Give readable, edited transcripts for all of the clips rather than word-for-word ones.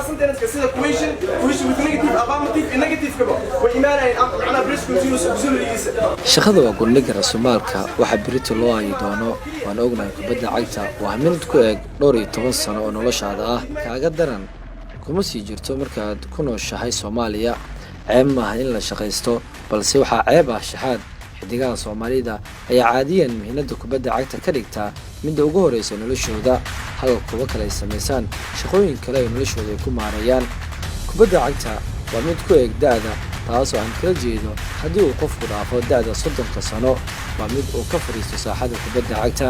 sentence كسيدا question with negative affirmative negative كبا وإيمانا معنا بريس continuous auxiliary shaqada waa gundhiga rasmaalka waxa berito loo ay doono waan ognahay kubadda cagta waa mid ku eeg 12 sano oo noloshaada ah kaaga daran kuma sii jirto markaad ku nooshahay Soomaaliya ceeb ma aha in la shaqaysto balse waxa ceeb ah shahaad xidigaha Soomaalida ayaa caadiyan mihnada kubadda cagta ka dhigta mid ugu horeysa noloshooda halka kuwa kale ay sameeyaan shaqooyin kale oo noloshooda ku maareeyaan kubadda cagta waa mid ku eeg da'da taasoo aan kala jeedo haddii uu qofku dhaafo da'da 30 sano waa mid uu ka fariisto saaxada kubadda cagta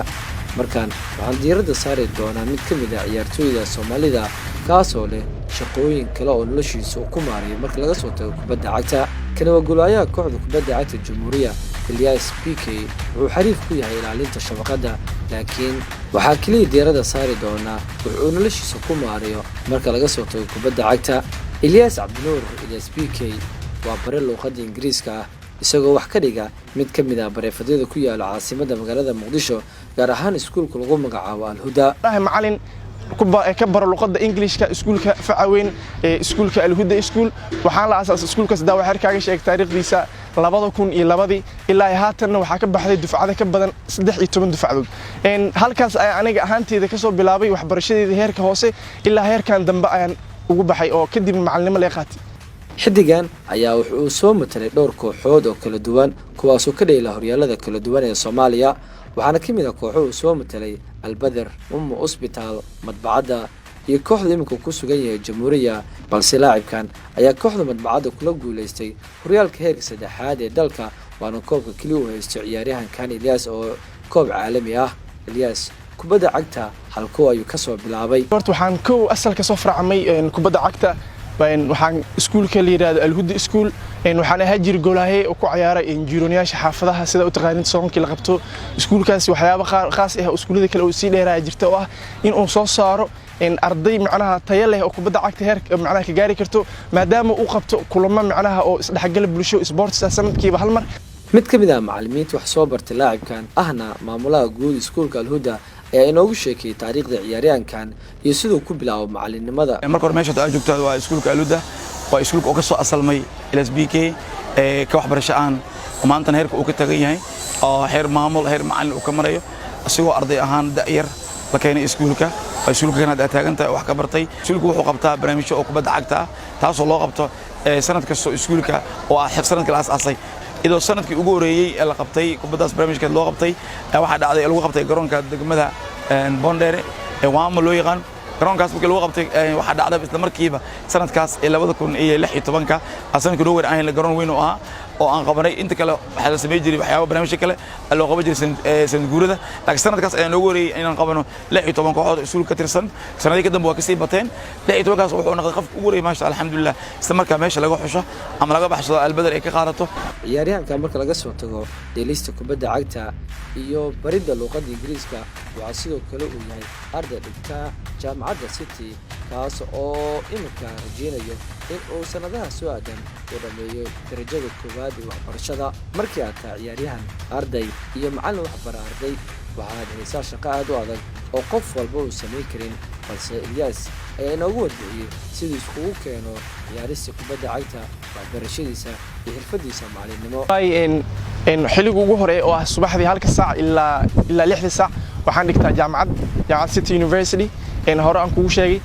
markaan waxaan diiradda saari doonaa mid ka mid ah ciyaartooyda Soomaalida kaasoo leh shaqooyin kale oo noloshiisa ku maareeyo marka laga soo tago kubadda cagta kana waa golayaha kooxda kubadda cagta Jamhuuriya Ilyas PK wuxuu xariif ku yahay ilaalinta shabakada laakiin waxa kaliya diiradda saari doonaa wuxuu noloshiisa ku maareeyo marka laga soo tago kubadda cagta Ilyas Abdinuur Ilyas PK waa bare luqadda Ingiriiska ah isagoo wax ka dhiga mid ka mid ah bareefadada ku yaala caasimadda magaalada Muqdisho gaar ahaan iskuulka lagu magacaabo Al-Huda macallin ka baro luqadda Ingiriiska iskuulka Facaweyn iskuulka Al-Huda iskuul waxaan la aasaasay iskuulkaas daa waxaan kaaga sheegay taariikhdiisa 2002 ilaa haatanna waxa ka baxday dufcada ka badan 13 dufcadood halkaas ay aniga ahaanteeda ka soo bilaabay waxbarashadeeda heerka hoose ilaa heerkan dambe ayaan ugu baxay oo kadib macallinimo la qaatay xidigan ayaa wuxuu soo matalay dhowr kooxood oo kala duwan kuwaas oo ka dheela horyaalada kala duwan ee Soomaaliya waxaana ka mid ah kooxo soo matalay Al-Badr Hospital madbacada iyo kooxda imika ku sugan yahay Jamhuuriya balse laacibkan ayaa kooxda madbacada kula guuleystay horyaalka heerka saddexaad ee dalka waana koobka kaliya uu haysto ciyaaryahankan Ilyas oo koob caalami ah Ilyas kubadda cagta halkoo ayuu ka soo bilaabay horta waxaan koow asalka soo farcamay kubadda cagta waxaan iskuulka la yiraahdo Al-Huda iskuul waxaan ahaa jir goolahay oo ku ciyaaray injineeriyaasha xaafadaha sida u taqaanid soonkii la qabto iskuulkaas waxyaabo khaas ah iskuulada kale oo si dheeraa jirta oo ah in uu soo saaro arday macnaha tayo leh oo kubadda cagta heer macnaha ka gaari karto maadaama uu qabto kulamo macnaha oo isdhexgal bulsho sports sanadkiiba hal mar mid ka mid ah macallimiinta wax soo bartay laacibkan ahna maamulaha guud iskuulka Al-Huda ayaa inoogu sheekay taariikhda ciyaaryahankan iyo sidoo ku bilaabo macallinimada marka hore meesha aad joogto waa iskuulka Al-Huda waa iskuulka oo ka soo asalmay Ilyas PK ka waxbarasho aan maanta heerka uu ka tagan yahay oo heer maamul heer macallin uu ka marayo asigoo arday ahaan da'yar la keenay iskuulka iskuulka kana taaganta wax ka bartay iskuulku wuxuu qabtaa barnaamijyo oo kubadda cagta taasoo loo qabto sanad kasta iskuulka oo ah sanadka la aasay idoo sanadkii ugu horeeyay la qabtay kubaddaas barnaamijka loo qabtay waxa dhacday lagu qabtay garoonka degmada Bondere waama loo yaqaan garoonkaas markii lagu qabtay waxa dhacday isla markiiba sanadkaas 2016 sanadkii ugu horeeyay aan la garoon weyn oo ah oo aan qabanay inta kale waxa la sameeyay jiray waxyaabo barnaamijyo kale loo qaban jiray sanad guurada laakiin sanadkaas ayaan ugu horeeyay inaan qabano 16 kooxood iskuul ka tirsan sanadii ka dambe waa ka sii bateen 16 kaas wuxuu noqday qof ugu horeeyay maasha Allah alxamdulillah isla markaa meesha laga xusho ama laga baxsado Al-Badr ay ka qaadato ciyaaryahanka marka laga soo tago dheelista kubadda cagta iyo baridda luqadda Ingiriiska waxa sidoo kale uu yahay arday dhigta jaamacadda City kaas oo imika rajeynayo in uu sanadaha soo aadan uu dhameeyo darajada koowaad ee waxbarashada markii aad tahay ciyaaryahan arday iyo macallin waxbar arday waxaad haysaa shaqo aad u adag oo qof walba uu sameyn karin balse Ilyas ayaa inoogu wadbixiyay sidii iskugu keeno ciyaarista kubadda cagta waxbarashadiisa iyo xirfadiisa macallinimo xilliga ugu hore oo ah subaxdii halka saac ilaa 6 saac waxaan dhigtaa jaamacad City University hore aan kugu sheegay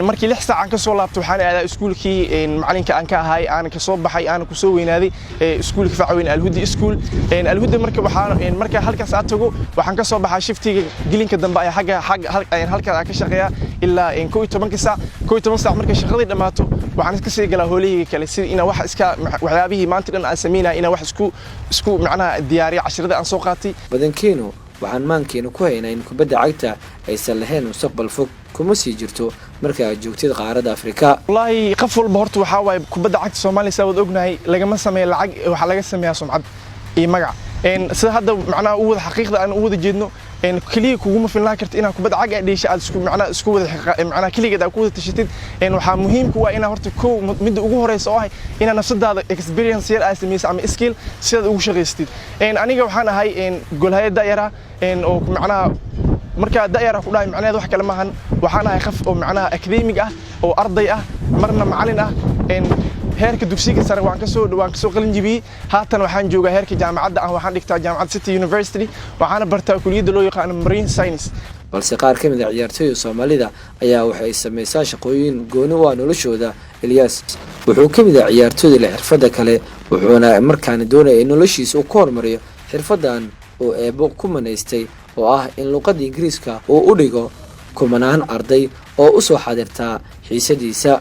markii 6 saac aan ka soo laabto waxaan aadaa iskuulkii macalinka aan ka ahay aan ka soo baxay aan ku soo weynaaday iskuulka Facaweyn Al-Huda iskuul Al-Huda marka halkaas aad tago waxaan ka soo baxaa shiftiga gilinka dambe ay halka ka shaqeeya ilaa 12 saac marka shaqadii dhamaato waxaan iska sii galaa hooligii kale sida ina wax iska waxyaabihii maanta dhan aan sameynaa ina wax isku macnaha diyaariyo casharada aan soo qaatay badankeenu waxaan maankeena ku haynaa in kubadda cagta aysan lahayn mustaqbal fog kuma sii jirto marka aad joogtid qaaradda Afrika wallahi qof walba horta waxa way kubadda cagta Soomaaliya sabab ognahay lagama sameeyo lacag waxa laga sameeyaa sumcad iyo magac sida hadda macnaha u wada xaqiiqda aan u wada jeedno kaliya kugu filnaan karto inaad kubadda cag ay dheesho aad isku wada macnaha kaligeed aad ku wada tashatid waxa muhiim ku ah inaad horta koow mid ugu horeyso oo ah inaad nafsadaada experience yar aad sameeyso ama skill sida ugu shaqeystid aniga waxaan ahay golhayada yara oo macnaha marka da'yar ku dhahay macnaheedu wax kale maahan waxaan ahay qof oo macnaha academic ah oo arday ah marna macallin ah heerka dugsiga sare waan ka soo qalin jibiyay haatan waxaan joogaa heerka jaamacadda ah waxaan dhigtaa jaamacadda City University waxaana bartaa kulliyadda loo yaqaan Marine Science balse qaar ka mid ah ciyaartooyda Soomaalida ayaa waxay sameeysaa shaqooyin gooni u ah noloshooda Ilyas wuxuu ka mid ah ciyaartooyda leh xirfadda kale wuxuuna markaan doonayay noloshiisa uu ku hormariyo xirfaddan oo eebo ku manaystay oo ah in luqadda Ingiriiska uu u dhigo kumanaan arday oo u soo xaadirta xiisadiisa